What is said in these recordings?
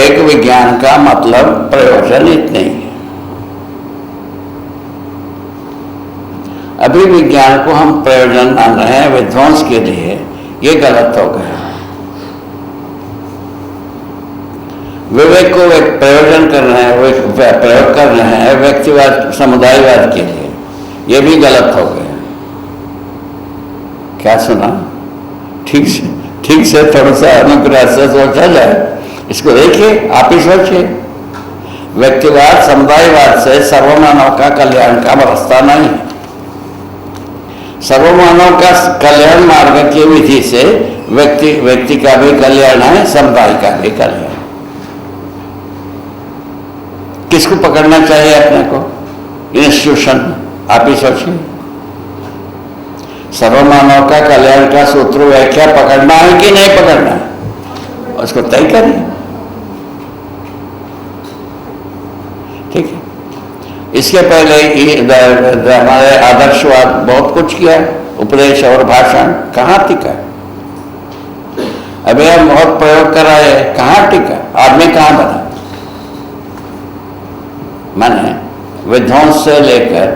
विवेक विज्ञान का मतलब प्रयोजन इतने ही है। अभी विज्ञान को हम प्रयोजन मान रहे हैं विध्वंस के लिए, ये गलत हो गया। विवेक को एक प्रयोजन कर रहे हैं, प्रयोग कर रहे हैं व्यक्तिवाद समुदायवाद के लिए, ये भी गलत हो गया। क्या सुना? ठीक से थोड़ा सा अनुग्रह से सोचा जाए, इसको देखिए, आप ही सोचिए। व्यक्तिवाद समुदायवाद से सर्वमानव का कल्याण का रास्ता नहीं है। सर्वमानव का कल्याण मार्ग की विधि से व्यक्ति का भी कल्याण है, समुदाय का भी कल्याण। किसको पकड़ना चाहिए अपने को? इंस्टीट्यूशन, आप ही सोचिए। सर्वमानव का कल्याण का सूत्र व्याख्या पकड़ना है कि नहीं पकड़ना है, उसको तय करिए। ठीक है। इसके पहले हमारे आदर्शवाद बहुत कुछ किया, उपदेश और भाषण कहाँ टिका? अभी हम बहुत प्रयोग कराए, कहाँ टिका? आदमी कहाँ बना? माने विध्वंस से लेकर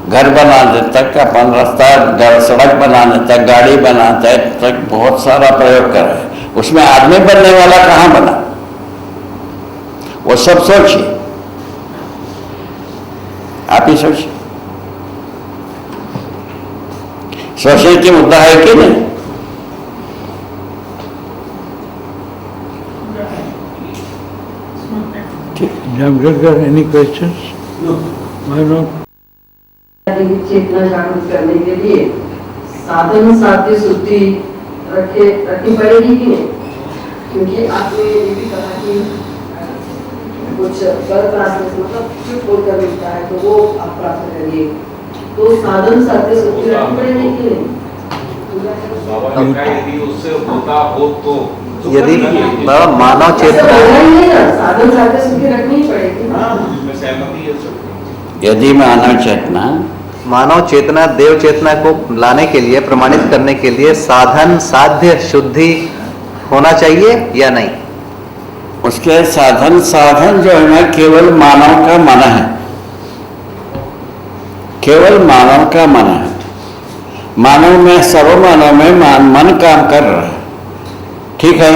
घर बनाने तक, अपन रास्ता सड़क बनाने तक, गाड़ी बनाने तक बहुत सारा प्रयोग कराए, उसमें आदमी बनने वाला कहाँ बना? वो सब सोचिए, आप ही सोचिए। सोचने की मुद्दा है कि नहीं? Jamshedkar, any questions? No. Why not? चेतना जागृत करने के लिए साधन साध्य शुद्धि रखनी पड़ेगी कि नहीं? क्योंकि आपने ये भी कहा कि कुछ गलत रास्ते से मतलब झूठ बोलकर मिलता है तो वो आप प्राप्त करिए, तो साधन साध्य शुद्धि रखनी पड़ेगी कि नहीं? यदि उससे होता हो तो यदि मानव चेतना साधन साध्य शुद्धि रखनी पड़ेगी। मैं सहमति है सबकी। यदि मानव चेतना देव चेतना को लाने के लिए, प्रमाणित करने के लिए साधन साध्य शुद्धि होना चाहिए या नहीं? उसके साधन जो है ना, केवल मानव का मन है, केवल मानव का मन है। मानव में, सर्वमानव में मन काम कर रहा है, ठीक है?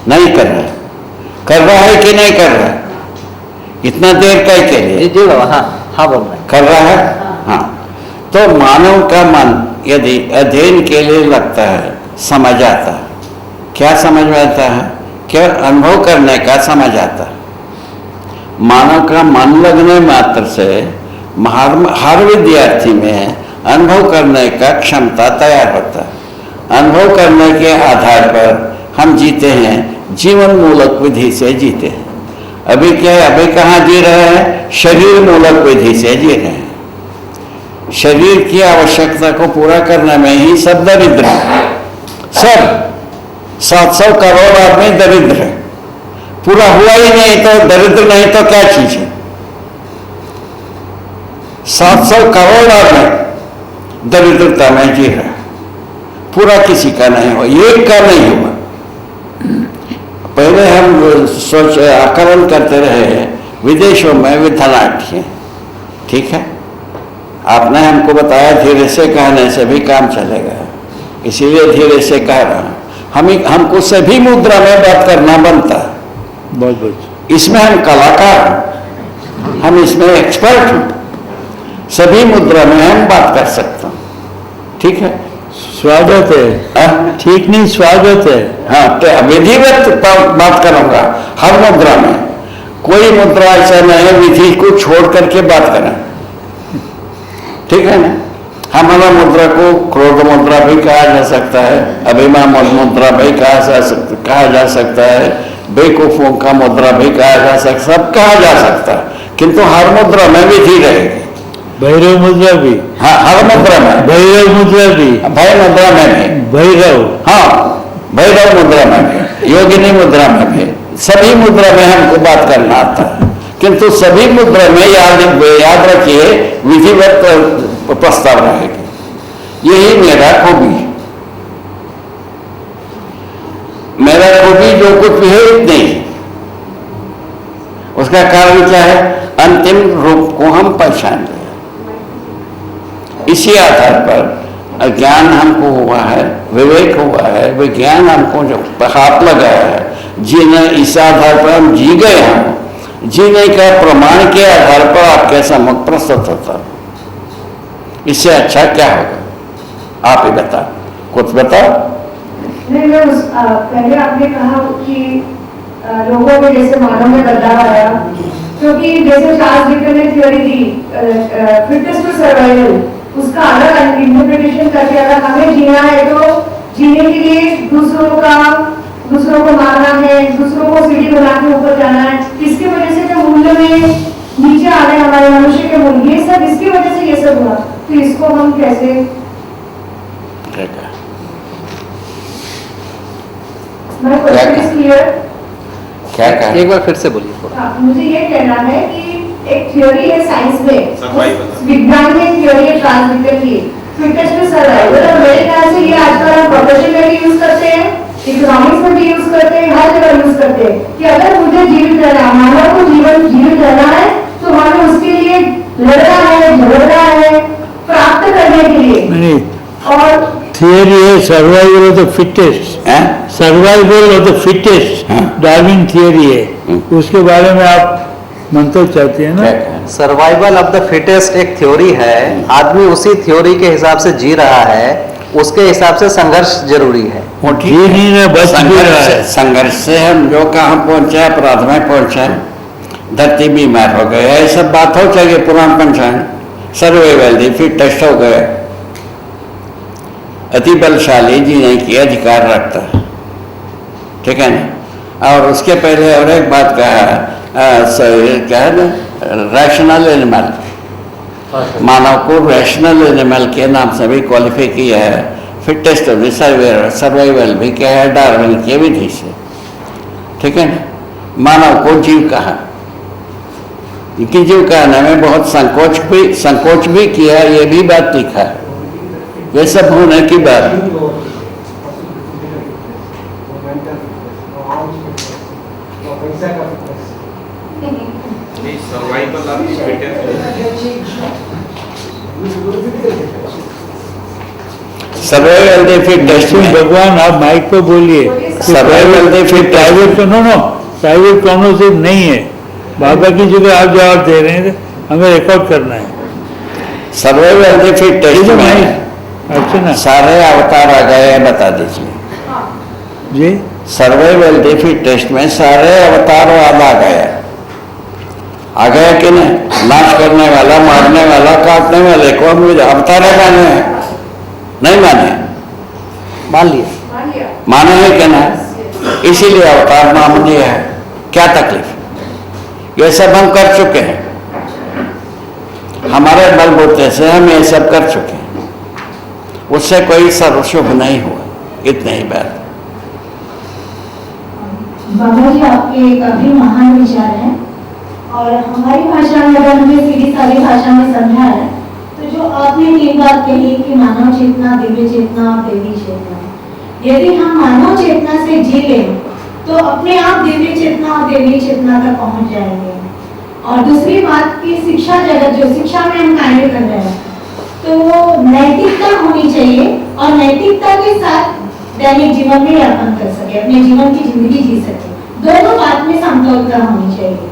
नहीं कर रहा है, कर रहा है कि नहीं कर रहा है? इतना देर कई के लिए जी बाबा, हाँ बोल रहे हैं, कर रहा है। हाँ, तो मानव का मन यदि अध्ययन के लिए लगता है, समझ आता है, क्या समझ में आता है? क्या अनुभव करने का समझ आता है। मानव का मन लगने मात्र से हर विद्यार्थी में अनुभव करने का क्षमता तैयार होता है। अनुभव करने के आधार पर हम जीते हैं, जीवन मूलक विधि से जीते हैं। अभी क्या है? अभी कहाँ जी रहे हैं? शरीर मूलक विधि से जी रहे हैं। शरीर की आवश्यकता को पूरा करने में ही सब दरिद्र है। सब 700 करोड़ आदमी दरिद्र है। पूरा हुआ ही नहीं तो दरिद्र नहीं तो क्या चीज है? 700 करोड़ आदमी दरिद्रता में जी रहा है, पूरा किसी का नहीं हुआ, एक का नहीं हुआ। पहले हम सोच आकलन करते रहे विदेशों में विधनाट्य, ठीक है? आपने हमको बताया धीरे से कहने से भी काम चलेगा, इसीलिए धीरे से कह रहा हूं। हमको सभी मुद्रा में बात करना बनता है। बहुत बहुत इसमें हम कलाकार हैं, हम इसमें एक्सपर्ट हैं। सभी मुद्रा में हम बात कर सकते हैं, ठीक है? स्वागत है, ठीक नहीं, स्वागत है। हाँ, तो विधिवत बात करूंगा हर मुद्रा में। कोई मुद्रा ऐसा नहीं है विधि को छोड़ करके बात करें, ठीक है ना? हमारा मुद्रा को क्रोध मुद्रा भी कहा जा सकता है, अभिमान मुद्रा भी कहा जा सकता है, बेवकूफों का मुद्रा भी कहा जा सकता, सब कहा जा सकता है, किंतु हर मुद्रा में विधि रहेगी। भैरव मुद्रा भी, हाँ, हर मुद्रा में, भैरव मुद्रा भी, भय मुद्रा में भी, भैरव, हाँ, भैरव मुद्रा में भी, योगिनी मुद्रा में भी, सभी मुद्रा में हमको बात करना आता है। किंतु सभी मुद्रा में याद रखिए विधिवत प्रस्ताव रहेगी। यही मेरा खूबी है। मेरा खूबी जो कुछ भी है इतने ही, उसका कारण क्या है? अंतिम रूप को हम पहचान लिया। इसी आधार पर ज्ञान हमको हुआ है, विवेक हुआ है, विज्ञान हमको जो हाथ लगाया है, जीने इस आधार पर हम जी गए हैं। जीने का प्रमाण के आधार पर आपके सम्मुख प्रस्तुत होता। इससे अच्छा क्या होगा? आप ही बताओ, कुछ बताओ। नहीं, पहले आपने कहा कि लोगों में जैसे मानव में बदलाव आया, क्योंकि जैसे चार्ल्स डिकेंस ने थ्योरी दी फिटनेस टू सर्वाइवल, उसका अलग इंटरप्रिटेशन करके अगर हमें जीना है तो जीने के लिए दूसरों को मारना है, दूसरों को सीढ़ी बना के ऊपर जाना है, इसकी वजह से जो मूल्य में नीचे आ रहे हमारे मनुष्य के मूल्य, ये सब इसकी वजह से ये सब हुआ। तो इसको हम कैसे मैं क्वेश्चन इज क्लियर? क्या कहा? एक बार फिर से बोलिए थोड़ा। मुझे ये कहना है कि एक थ्योरी है साइंस में, Survival। विज्ञान में एक थ्योरी है ट्रांसमिटर की, फिटनेस टू सर्वाइवल, और मेरे ख्याल से ये आजकल हम प्रोफेशन में भी यूज करते हैं, इकोनॉमिक्स में भी यूज करते हैं, हर जगह यूज करते हैं कि अगर मुझे जीवित रहना, मानव को जीवित रहना है तो हमें उसके लिए लड़ना है, झगड़ना है, प्राप्त करने के लिए। नहीं, और थियरी है सर्वाइवल ऑफ द फिटेस्ट, हैं? सर्वाइवल ऑफ द फिटेस्ट, हाँ। डार्विन थियरी है। उसके बारे में आप मंतव्य चाहते हैं ना? क्या कहा? सर्वाइवल ऑफ द फिटेस्ट एक थ्योरी है, आदमी उसी थ्योरी के हिसाब से जी रहा है, उसके हिसाब से संघर्ष जरूरी है। वो ठीक जी है। नहीं रहा, बच भी रहा है। संघर्ष से हम जो कहाँ पहुंचे, अपराध में पहुंचे, धरती बीमार हो गए, ये सब बात हो चाहिए पुराण पंचांग। सर्वाइवल दी फिटेस्ट हो गए, अति बलशाली जीने की अधिकार रखता है, ठीक है ना? और उसके पहले और एक बात कहा, क्या है ना, रैशनल एनिमल, मानव को रैशनल एनिमल के नाम से भी क्वालिफाई किया है। फिटेस्ट सर्वाइवल भी क्या है, डार्विन की विधि से, ठीक है ना? मानव को जीव कहा, कि जीव कहने में बहुत संकोच भी किया, ये भी बात लिखा है। ये सब होने की बात survival of the survival the fittest में भगवान आप माइक पे बोलिए। Survival the fittest, private private conversation नहीं है। बाबा की जगह आप जवाब दे रहे हैं, हमें रिकॉर्ड करना है। सर्वाइवल द फिटेस्ट में अच्छा ना सारे अवतार आ गए, बता दीजिए जी। सर्वाइवल द फिटेस्ट में सारे अवतारवाद आ गया कि नहीं? नाश करने वाला, मारने वाला, काटने वाले को हम अवतार माने हैं? नहीं माने? मान लिया। माने हैं कि नहीं? इसीलिए अवतार नाम दिया है। क्या तकलीफ? ये सब हम कर चुके हैं, हमारे बलबूते से हम ये सब कर चुके हैं, उससे कोई सर्वशुभ नहीं हुआ। इतने ही बात। बाबा जी आपके काफी महान विचार हैं, और हमारी भाषा में अगर हमें सीधी सादी भाषा में समझा है तो जो आपने तीन बात कही कि मानव चेतना, दिव्य चेतना और देवी चेतना, यदि हम मानव चेतना से जी लें तो अपने आप दिव्य चेतना और देवी चेतना तक पहुंच जाएंगे। और दूसरी बात कि शिक्षा जगत, जो शिक्षा में हम कार्य कर रहे हैं, तो वो नैतिकता होनी चाहिए, और नैतिकता के साथ दैनिक जीवन में यापन कर सके, अपने जीवन की जिंदगी जी सके। दोनों बात में समतोलता होनी चाहिए।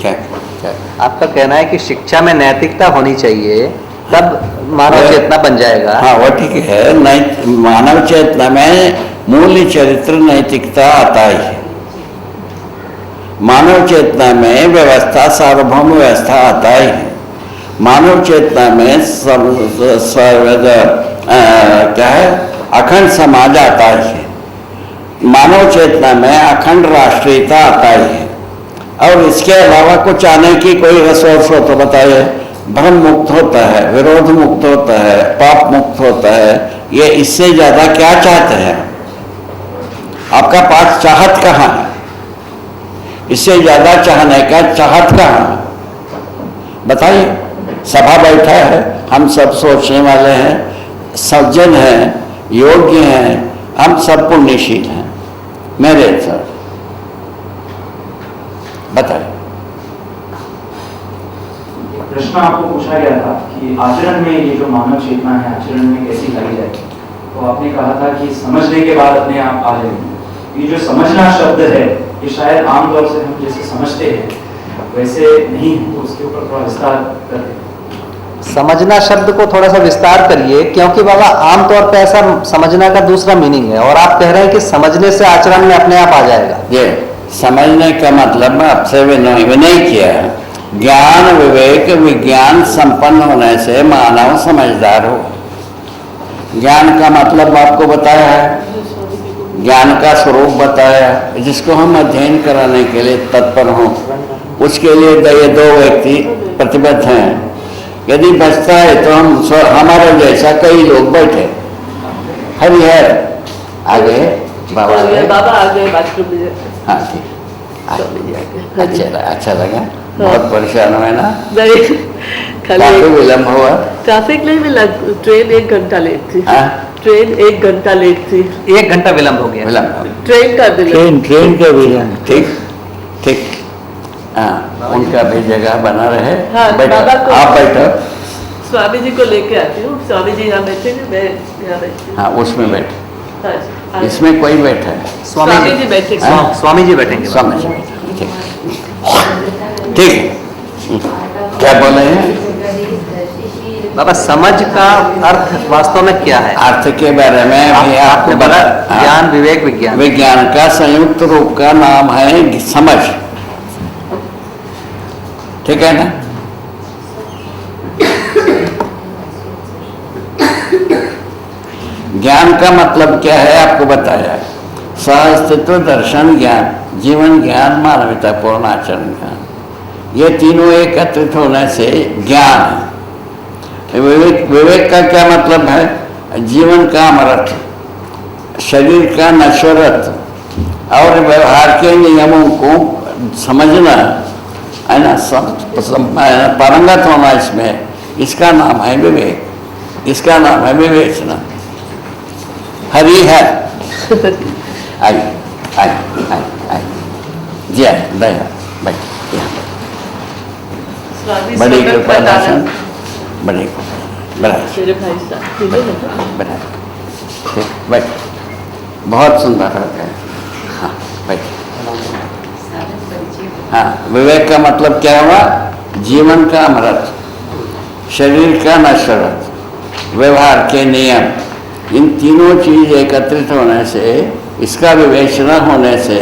क्या आपका कहना है कि शिक्षा में नैतिकता होनी चाहिए, तब मानव चेतना बन जाएगा। हाँ, वो ठीक है। मानव चेतना में मूल्य, चरित्र, नैतिकता आता ही है। मानव चेतना में व्यवस्था, सार्वभौम व्यवस्था आता ही है। मानव चेतना में क्या है, अखंड समाज आता ही है। मानव चेतना में अखंड राष्ट्रीयता आता ही है। और इसके अलावा कुछ आने की कोई रिसोर्स हो तो बताइए? भ्रम मुक्त होता है, विरोध मुक्त होता है, पाप मुक्त होता है। ये इससे ज्यादा क्या चाहते हैं? आपका पास चाहत कहाँ है? इससे ज्यादा चाहने का चाहत कहाँ है? बताइए। सभा बैठा है, हम सब सोचने वाले हैं, सज्जन हैं, योग्य हैं, हम सब पुण्यशील हैं मेरे सर। बताइए प्रश्न आपको पूछा गया था कि आचरण में ये जो मानव चेतना है आचरण में कैसी लाई जाए, तो आपने कहा था कि समझने के बाद अपने आप आ जाएगी। ये जो समझना शब्द है ये शायद आमतौर से हम जैसे समझते हैं वैसे नहीं है, तो उसके ऊपर थोड़ा विस्तार करते हैं। समझना शब्द को थोड़ा सा विस्तार करिए, क्योंकि बाबा आमतौर पे ऐसा समझना का दूसरा मीनिंग है, और आप कह रहे हैं कि समझने से आचरण में अपने आप आ जाएगा। ये समझने का मतलब आपसे विनय किया है। ज्ञान विवेक विज्ञान संपन्न होने से मानव समझदार हो। ज्ञान का मतलब आपको बताया है, ज्ञान का स्वरूप बताया, जिसको हम अध्ययन कराने के लिए तत्पर हों। उसके लिए ये दो व्यक्ति प्रतिबद्ध हैं। यदि बचता है तो हम हमारे जैसा कई लोग बैठे। हरिहर आगे बाबा आगे बाथरूम में। हाँ ठीक, अच्छा लगा। बहुत परेशान हुए ना, नहीं, काफी विलम्ब हुआ। ट्रैफिक नहीं मिला, ट्रेन 1 घंटा लेट थी। हाँ? ट्रेन 1 घंटा लेट थी। 1 घंटा विलम्ब हो गया। विलम्ब, ट्रेन का विलम्ब। ट्रेन का विलम्ब। ठीक ठीक। हाँ, उनका भी जगह बना रहे। हाँ, बैठो, बाबा को- आप बैठो। स्वामी जी को लेके आती हूँ। स्वामी जी यहाँ बैठेंगे, मैं यहाँ बैठती हूँ। हाँ, उसमें बैठो। हाँ जी, आगे। इसमें कोई बैठा है? स्वामी जी बैठेंगे। हाँ? स्वामी जी बैठेंगे। स्वामी जी बैठे, ठीक ठीक है। क्या बोले हैं? बाबा समझ का अर्थ वास्तव में क्या है? अर्थ के बारे में भी आपको आपने बोला हाँ। ज्ञान विवेक विज्ञान। विज्ञान का संयुक्त रूप का नाम है समझ, ठीक है ना? ज्ञान का मतलब क्या है आपको बताया। सहअस्तित्व दर्शन ज्ञान, जीवन ज्ञान, मानवतापूर्ण आचरण ज्ञान, ये तीनों एकत्रित होने से ज्ञान है। विवेक का क्या मतलब है? जीवन का अमरत्व, शरीर का नश्वरत्व और व्यवहार के नियमों को समझना है ना, पारंगत होना इसमें, इसका नाम है विवेक, इसका नाम है विवेचना। हरि है आई आई आई आई जी आई दया भाई स्वामी बड़ी स्वागत कृपा बताना। दर्शन, बड़ी बड़ा मेरे भाई साहब बड़ा ठीक, बैठ, बहुत सुंदर हो गया। हाँ बैठ। हाँ, विवेक का मतलब क्या हुआ? जीवन का अमृत, शरीर का नश्वरत्व, व्यवहार के नियम, इन तीनों चीज एकत्रित होने से, इसका विवेचना होने से,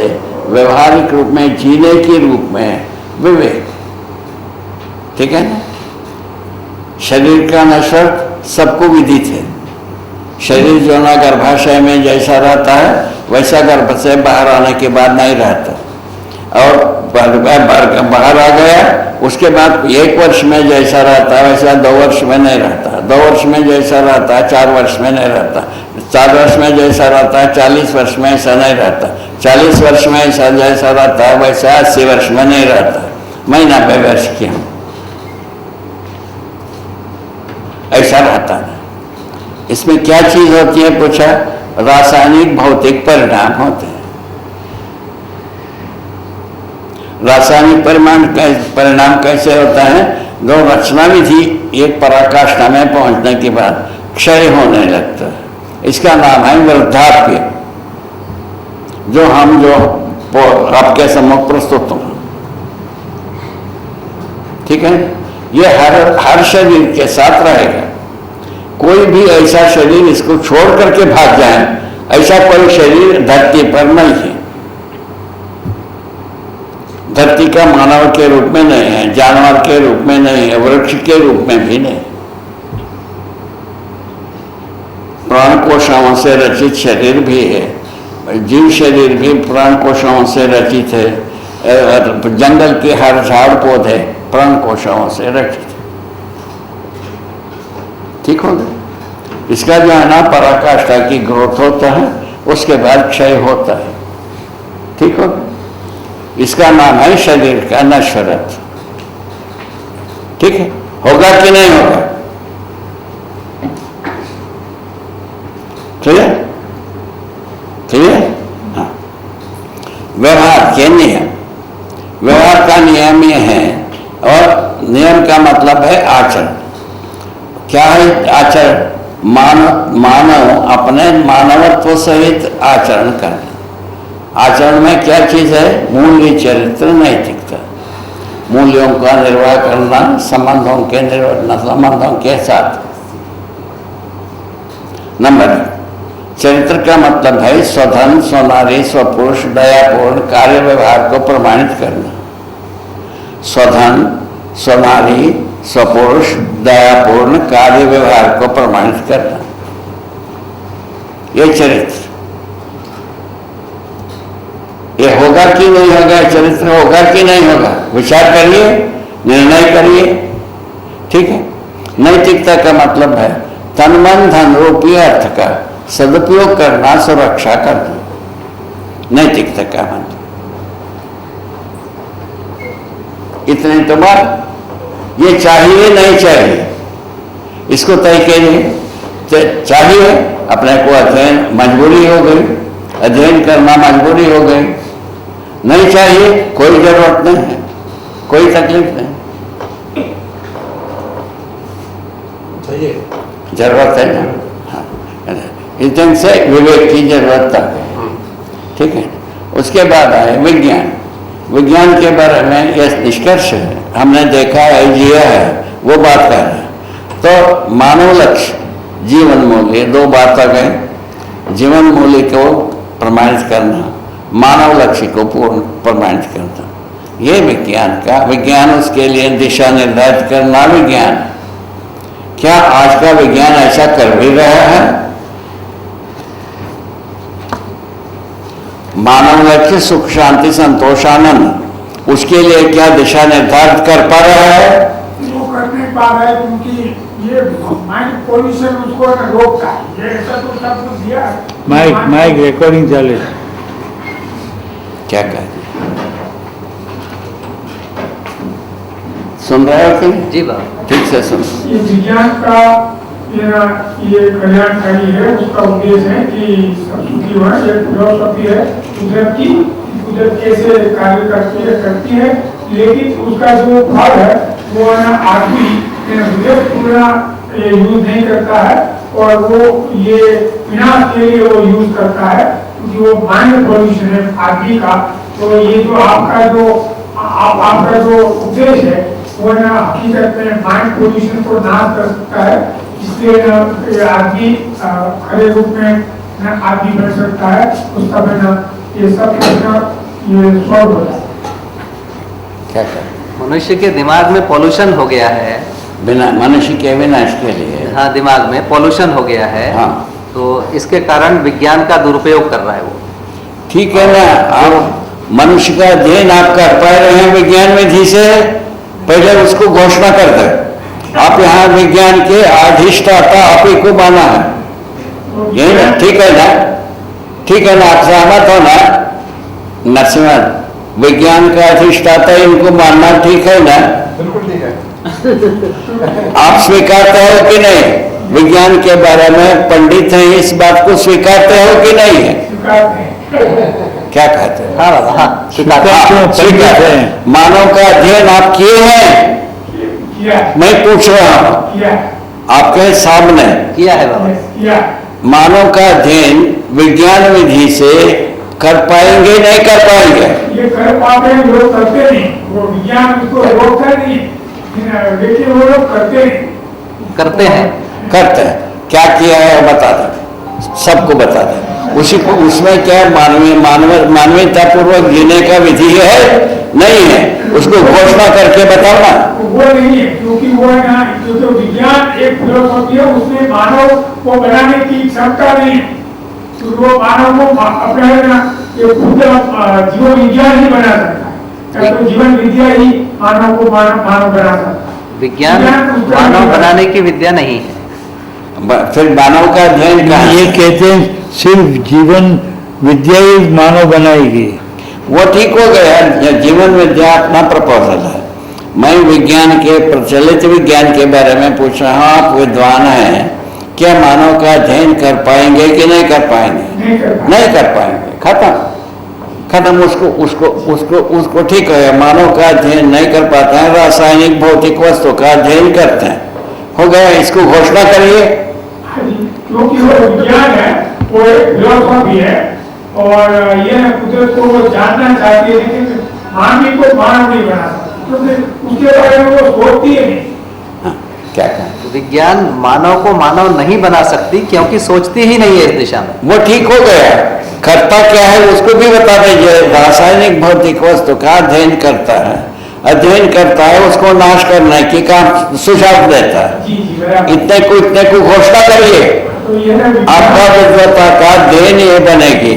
व्यवहारिक रूप में जीने के रूप में विवेक, ठीक है ना? शरीर का नश्वर सबको विदित है। शरीर जो ना गर्भाशय में जैसा रहता है वैसा गर्भ से बाहर आने के बाद नहीं रहता, और बाहर आ गया उसके बाद 1 वर्ष में जैसा रहता है वैसा 2 वर्ष में नहीं रहता, 2 वर्ष में जैसा रहता है 4 वर्ष में नहीं रहता, 4 वर्ष में जैसा रहता है 40 वर्ष में ऐसा नहीं रहता, 40 वर्ष में ऐसा जैसा रहता है वैसा 80 वर्ष में नहीं रहता। मैं 90 वर्ष की हूँ, ऐसा रहता है। इसमें क्या चीज होती है पूछा? रासायनिक भौतिक परिणाम होते हैं। रासायनिक परिणाम कैसे होता है? जो रचना विधि एक पराकाष्ठा में पहुंचने के बाद क्षय होने लगता है, इसका नाम है वृद्धाप्य, जो हम जो आपके सम्मुख प्रस्तुत हूं, ठीक है? ये हर शरीर के साथ रहेगा। कोई भी ऐसा शरीर इसको छोड़ करके भाग जाए, ऐसा कोई शरीर धरती पर नहीं है। धरती का मानव के रूप में नहीं है, जानवर के रूप में नहीं है, वृक्ष के रूप में भी नहीं। प्राण कोशाओं से रचित शरीर भी है, जीव शरीर भी प्राण कोशाओं से रचित है। जंगल के हर झाड़ पौधे प्राण कोशाओं से रचित है, ठीक हो गया? इसका जो है ना पराकाष्ठा की ग्रोथ होता है, उसके बाद क्षय होता है, ठीक हो गया? इसका नाम है शरीर का नश्वरत्व, ठीक है? होगा कि नहीं होगा? क्लियर? क्लियर? हाँ। व्यवहार के नियम, व्यवहार का नियम ये है, और नियम का मतलब है आचरण। क्या है आचरण? मानव अपने मानवत्व सहित आचरण करना। आचरण में क्या चीज है? मूल्य, चरित्र, नैतिकता। मूल्यों का निर्वाह करना, संबंधों के साथ। नंबर 1, चरित्र का मतलब है स्वधन, स्वनारी, स्वपुरुष, दयापूर्ण कार्य व्यवहार को प्रमाणित करना। स्वधन, स्वनारी, स्वपुरुष, दयापूर्ण कार्य व्यवहार को प्रमाणित करना, ये चरित्र। ये होगा कि नहीं होगा? चरित्र होगा कि नहीं होगा? विचार करिए, निर्णय करिए। ठीक है। नैतिकता का मतलब है तन मन धन रूपी अर्थ का सदुपयोग करना, सुरक्षा करना, नैतिकता का मतलब। इतने तो बात। ये चाहिए नहीं चाहिए, इसको तय कीजिए। चाहिए, अपने को अध्ययन मजबूरी हो गई, अध्ययन करना मजबूरी हो गई। नहीं चाहिए, कोई जरूरत नहीं है, कोई तकलीफ नहीं। जरूरत है ना? हाँ, इस ढंग से विवेक की जरूरत है। ठीक है। उसके बाद आए विज्ञान। विज्ञान के बारे में यह निष्कर्ष है, हमने देखा है, जिया है, वो बात कर रहे हैं। तो मानव लक्ष्य, जीवन मूल्य, दो बात आ गए। जीवन मूल्य को प्रमाणित करना, मानव लक्ष्य को पूर्ण प्रमाणित करना, ये विज्ञान उसके लिए दिशा निर्धारित करना विज्ञान। क्या आज का विज्ञान ऐसा कर भी रहा है? मानव लक्ष्य सुख, शांति, संतोष, आनंद, उसके लिए क्या दिशा निर्धारित कर पा रहा है? वो कर नहीं पा रहा है, क्योंकि ये माइंड पोल्यूशन उसको रोकता है। ये ऐसा तो सब कुछ दिया है। माइक रिकॉर्डिंग चले। क्या कहते सुन रहे हो कि नहीं? जी बाबा। ठीक से सुन। ये विज्ञान का ये कल्याणकारी है। उसका उद्देश्य है कि सब सुखी हो। ये फिलोसफी है कुदरत की, कुदरत कैसे कार्य करती है। लेकिन उसका जो फल है वो आदमी पूरा यूज नहीं करता है, और वो ये विनाश के लिए वो यूज करता है, क्योंकि वो माइंड पोल्यूशन है आदमी का। तो ये जो आपका जो उद्देश्य है वो हकीकत में माइंड पोल्यूशन को नाश कर सकता है। इसलिए आदमी खड़े रूप में आदमी बन सकता है। उस समय ये सब ये सॉल्व होता है। क्या कर मनुष्य के दिमाग में पॉल्यूशन हो गया है। बिना मनुष्य के विनाश के लिए। हाँ, दिमाग में पॉल्यूशन हो गया है। हाँ। तो इसके कारण विज्ञान का दुरुपयोग कर रहा है वो। ठीक है ना? आप मनुष्य का अध्ययन आप कर पा रहे हैं विज्ञान विधि से, पहले उसको घोषणा कर दे। आप यहाँ विज्ञान के अधिष्ठाता आप ही को माना है, यही ना? ठीक है ना? ठीक है ना? आप सहमत हो ना? नरसिम्हा, विज्ञान का अधिष्ठाता इनको मानना ठीक है ना? बिल्कुल ठीक है। आप स्वीकारते हो कि नहीं? विज्ञान के बारे में पंडित हैं, इस बात को स्वीकारते हो कि नहीं है? क्या कहते हैं? हाँ बाबा, हाँ स्वीकार हैं। मानव का अध्ययन आप किए हैं? मैं पूछ रहा हूँ आपके सामने। किया है बाबा। मानव का अध्ययन विज्ञान विधि से कर पाएंगे नहीं कर पाएंगे? ये कर पाते हैं, लोग करते नहीं। वो विज्ञान उसको रोकता नहीं, लेकिन वो लोग करते नहीं। करते हैं। करते हैं। क्या किया है बता दें, सबको बता दें। उसी को उसमें क्या मानवीयता पूर्वक जीने का विधि है? नहीं है। उसको घोषणा करके बताओ ना। वो नहीं है, क्योंकि वो है ना, क्योंकि विज्ञान एक फिलोसफी है, उसमें मानव को बनाने की क्षमता नहीं है। तो वो मानव को अपना है ना, ये खुद जीवन विज्ञान ही बना सकता है। तो जीवन विद्या ही मानव को मानव बना सकता है। विज्ञान मानव बनाने की विद्या नहीं है। फिर मानव का अध्ययन कहाँ? ये कहते हैं सिर्फ जीवन विद्या ही मानव बनाएगी। वो ठीक हो गया, जीवन विद्या अपना प्रपोजल है। मैं विज्ञान के प्रचलित विज्ञान के बारे में पूछ रहा हूँ। आप विद्वान हैं, क्या मानव का अध्ययन कर पाएंगे कि नहीं कर पाएंगे? नहीं कर पाएंगे। खत्म। खत्म। उसको ठीक है, मानव का अध्ययन नहीं कर पाते हैं, रासायनिक भौतिक वस्तु का अध्ययन करते हैं, हो गया। इसको घोषणा करिए। क्योंकि वो विज्ञान है, वो एक फिलोसॉफी है और ये कुदरत को वो जानना चाहती है, लेकिन मानवी को मानव नहीं बना सकती, क्योंकि उसके बारे में वो सोचती है नहीं। क्या कहें? विज्ञान मानव को मानव नहीं बना सकती क्योंकि सोचती ही नहीं है इस दिशा में। वो ठीक हो गया। करता क्या है उसको भी बता दीजिए। रासायनिक भौतिक वस्तु का अध्ययन करता है, उसको नाश करने की काम सुझाव देता है। जी जी बराबर। इतने को घोषणा करिए, तो ये है आपका विद्वता का देन ये बनेगी।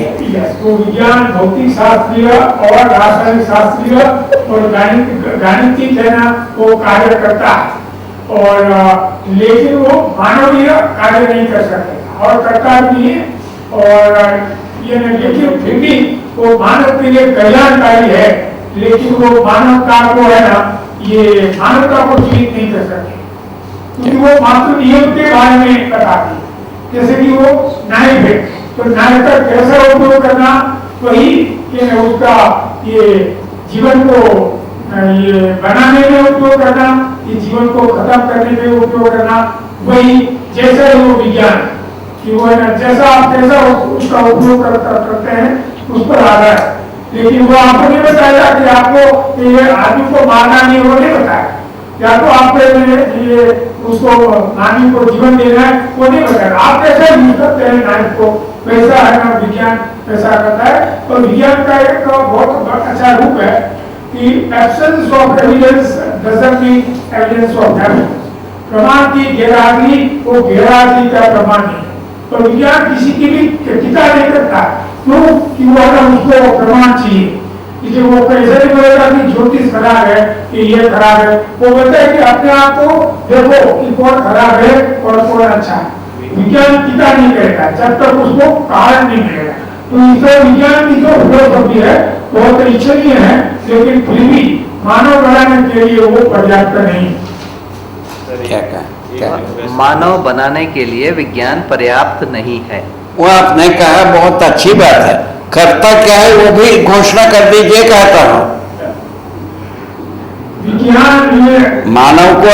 तो विज्ञान भौतिक शास्त्रीय और रासायनिक शास्त्रीय और गणितिक है ना, वो कार्य करता है और लेकिन वो मानवीय कार्य नहीं कर सकता और करता भी है। और ये लेकिन फिर भी वो मानव के लिए कल्याणकारी है, लेकिन वो मानवता को है ना, ये मानवता को जीवित नहीं कर सकते, क्योंकि वो मात्र नियम के बारे में बताती है। जैसे कि वो नायक है, तो नायक का कैसा उपयोग करना, वही ये उसका ये जीवन को ये बनाने में उपयोग करना, ये जीवन को खत्म करने में उपयोग करना, वही जैसा ही वो विज्ञान कि वो है ना, जैसा आप कैसा उसका उपयोग करते हैं उस पर आधार है। लेकिन वो आपको नहीं बताया कि आपको ये आदमी को मारना नहीं, वो नहीं बताया, या तो आपको ये उसको आदमी को जीवन देना है, वो नहीं बताया। आप कैसे यूज करते हैं नाइफ को, वैसा है ना विज्ञान वैसा करता है। और विज्ञान का एक बहुत अच्छा रूप है कि absence of evidence doesn't mean evidence of evidence. प्रमाण की गैरहाजिरी वो गैरहाजिरी का प्रमाण नहीं। तो विज्ञान किसी की भी टीका नहीं करता, क्यों कि वो उसको प्रमाण चाहिए। इसलिए वो कैसे नहीं बोलेगा कि ज्योतिष खराब है कि ये खराब है, वो बोलता है कि अपने आप को देखो कि कौन खराब है और कौन अच्छा है। विज्ञान टीका नहीं करेगा जब तक उसको कारण नहीं मिलेगा। तो इसे विज्ञान की जो फिलोसॉफी है बहुत इच्छनीय है, लेकिन फिर भी मानव बनाने के लिए वो पर्याप्त नहीं। क्या मानव बनाने के लिए विज्ञान पर्याप्त नहीं है। वो आपने कहा बहुत अच्छी बात है। करता क्या है वो भी घोषणा कर दीजिए, कहता हूँ। विज्ञान मानव को